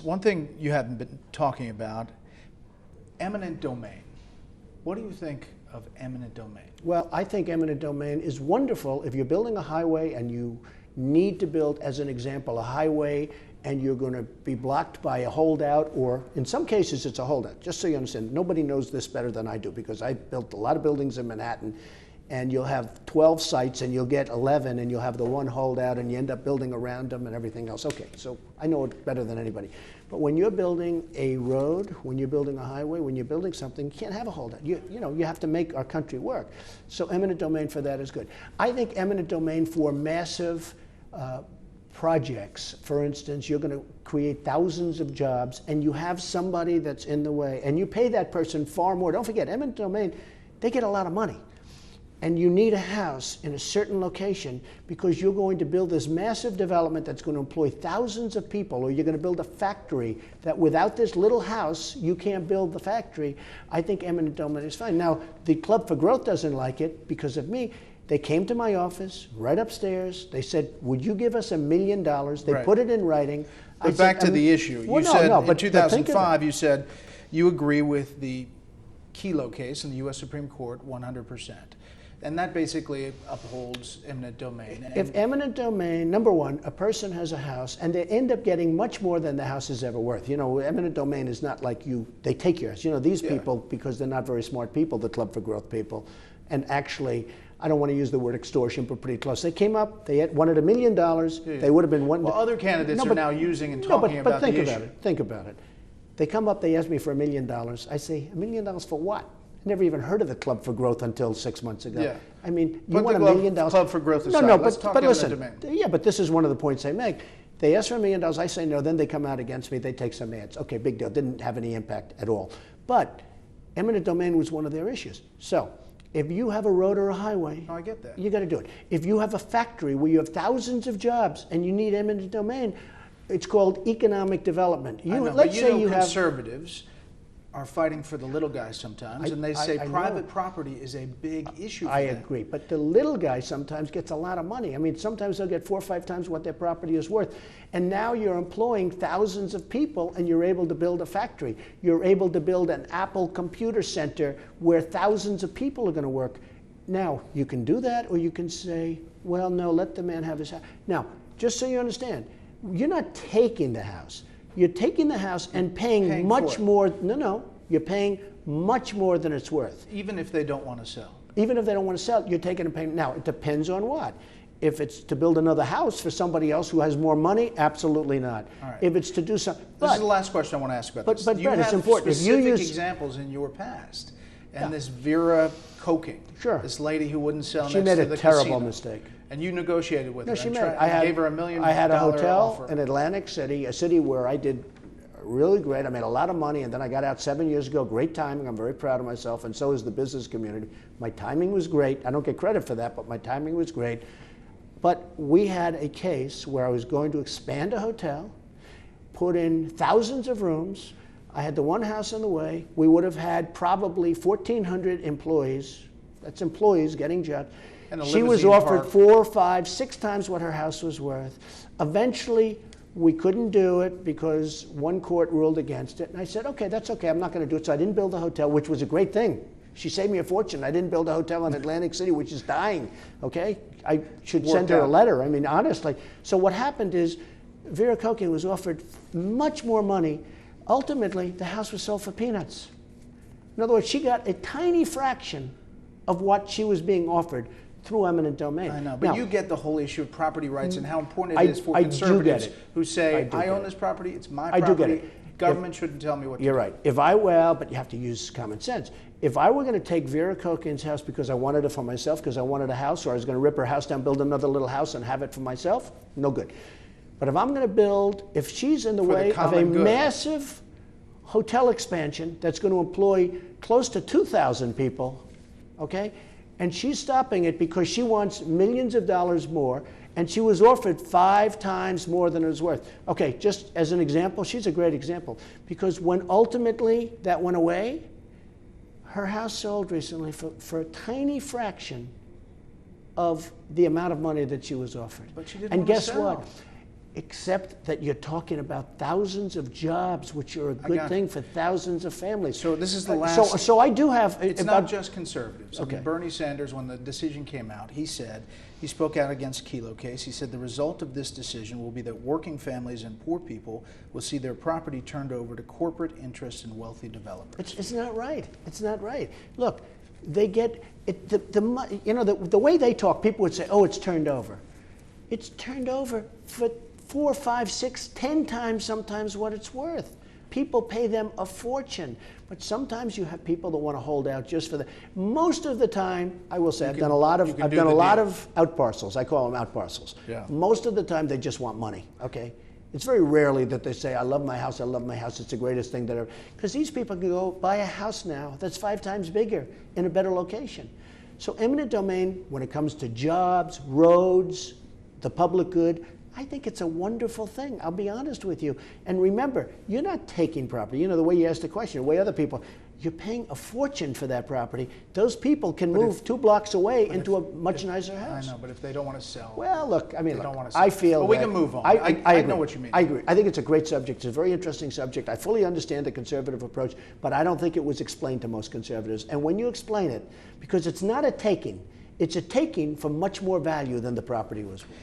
One thing you haven't been talking about, eminent domain. What do you think of eminent domain? Well, I think eminent domain is wonderful if you're building a highway and you need to build, as an example, a highway and you're going to be blocked by a holdout, or in some cases it's a holdout. Just so you understand, nobody knows this better than I do because I built a lot of buildings in Manhattan, and you'll have 12 sites and you'll get 11 and you'll have the one holdout and you end up building around them and everything else. Okay, so I know it better than anybody. But when you're building a road, when you're building a highway, when you're building something, you can't have a holdout. You have to make our country work. So eminent domain for that is good. I think eminent domain for massive projects, for instance, you're going to create thousands of jobs and you have somebody that's in the way and you pay that person far more. Don't forget, eminent domain, they get a lot of money. And you need a house in a certain location because you're going to build this massive development that's going to employ thousands of people, or you're going to build a factory that without this little house, you can't build the factory. I think eminent domain is fine. Now, the Club for Growth doesn't like it because of me. They came to my office right upstairs. They said, would you give us $1 million? They put it in writing. But back to the issue. Well, you said in but 2005, you said you agree with the Kelo case in the U.S. Supreme Court 100%. And that basically upholds eminent domain. If eminent domain, number one, a person has a house and they end up getting much more than the house is ever worth. You know, eminent domain is not like they take your house. You know, these people, because they're not very smart people, the Club for Growth people, and actually, I don't want to use the word extortion, but pretty close. They came up, they wanted $1 million, they would have been one. Well, other candidates are now using and talking about the issue. But think about it, think about it. They come up, they ask me for $1 million. I say, $1 million for what? Never even heard of the Club for Growth until 6 months ago. Yeah. I mean, you want $1 million. Club for Growth aside. No, Let's but listen. Yeah, but this is one of the points they make. They ask for $1 million. I say no. Then they come out against me. They take some ads. Okay, big deal. Didn't have any impact at all. But eminent domain was one of their issues. So if you have a road or a highway, I get that. You got to do it. If you have a factory where you have thousands of jobs and you need eminent domain, it's called economic development. Let's say you conservatives are fighting for the little guy sometimes, and they say private property is a big issue for them. I agree, but the little guy sometimes gets a lot of money. I mean, sometimes they'll get 4 or 5 times what their property is worth. And now you're employing thousands of people, and you're able to build a factory. You're able to build an Apple computer center where thousands of people are going to work. Now, you can do that, or you can say, well, no, let the man have his house. Now, just so you understand, you're not taking the house. You're taking the house and paying much more. No, you're paying much more than it's worth. Even if they don't want to sell. Even if they don't want to sell, you're taking a payment. Now, it depends on what. If it's to build another house for somebody else who has more money, absolutely not. All right. If it's to do something. This is the last question I want to ask about this. But you Bret, have it's important. specific examples in your past. And this Vera Koking, this lady who wouldn't sell next to the casino. She made a terrible mistake. And you negotiated with her. She gave her $1 million I had a hotel offer. in Atlantic City, a city where I did really great. I made a lot of money, and then I got out 7 years ago. Great timing. I'm very proud of myself, and so is the business community. My timing was great. I don't get credit for that, but my timing was great. But we had a case where I was going to expand a hotel, put in thousands of rooms. I had the one house in the way. We would have had probably 1,400 employees. That's employees getting jobs. She was offered 4, 5, 6 times what her house was worth. Eventually, we couldn't do it because one court ruled against it. And I said, okay, that's okay. I'm not going to do it. So I didn't build a hotel, which was a great thing. She saved me a fortune. I didn't build a hotel in Atlantic City, which is dying, okay? I should send her a letter. I mean, honestly. So what happened is Vera Koking was offered much more money. Ultimately, the house was sold for peanuts. In other words, she got a tiny fraction of what she was being offered through eminent domain. I know, but now, you get the whole issue of property rights and how important it is for conservatives who say, I own this property, it's my property. I do get it. Government shouldn't tell me what to do. You're right. But you have to use common sense. If I were going to take Vera Koking's house because I wanted it for myself, because I wanted a house, or I was going to rip her house down, build another little house and have it for myself, no good. But if I'm going to build, if she's in the way of a massive hotel expansion that's going to employ close to 2,000 people, okay, and she's stopping it because she wants millions of dollars more, and she was offered 5 times more than it was worth. Okay, just as an example, she's a great example, because when ultimately that went away, her house sold recently for a tiny fraction of the amount of money that she was offered. But she didn't and want to guess sell. what? except that you're talking about thousands of jobs, which are a good thing for thousands of families. So this is the last. So I do have. It's not just conservatives. Okay. I mean, Bernie Sanders, when the decision came out, he spoke out against Kelo case. He said the result of this decision will be that working families and poor people will see their property turned over to corporate interests and wealthy developers. It's not right. It's not right. Look, they get it. The way they talk, people would say, "Oh, it's turned over." It's turned over for 4, 5, 6, 10 times sometimes what it's worth. People pay them a fortune. But sometimes you have people that want to hold out just for the. Most of the time, I will say, I've done a lot of out parcels. I call them out parcels. Yeah. Most of the time, they just want money. Okay. It's very rarely that they say, "I love my house. I love my house. It's the greatest thing that ever." Because these people can go buy a house now that's 5 times bigger in a better location. So eminent domain, when it comes to jobs, roads, the public good, I think it's a wonderful thing. I'll be honest with you. And remember, you're not taking property. You know, the way you asked the question, the way other people, you're paying a fortune for that property. Those people can move 2 blocks away into a much nicer house. I know, but if they don't want to sell. Well, look, I mean, don't want to sell. I feel But we can move on. I I agree. know what you mean. I agree. I think it's a great subject. It's a very interesting subject. I fully understand the conservative approach, but I don't think it was explained to most conservatives. And when you explain it, because it's not a taking, it's a taking for much more value than the property was worth.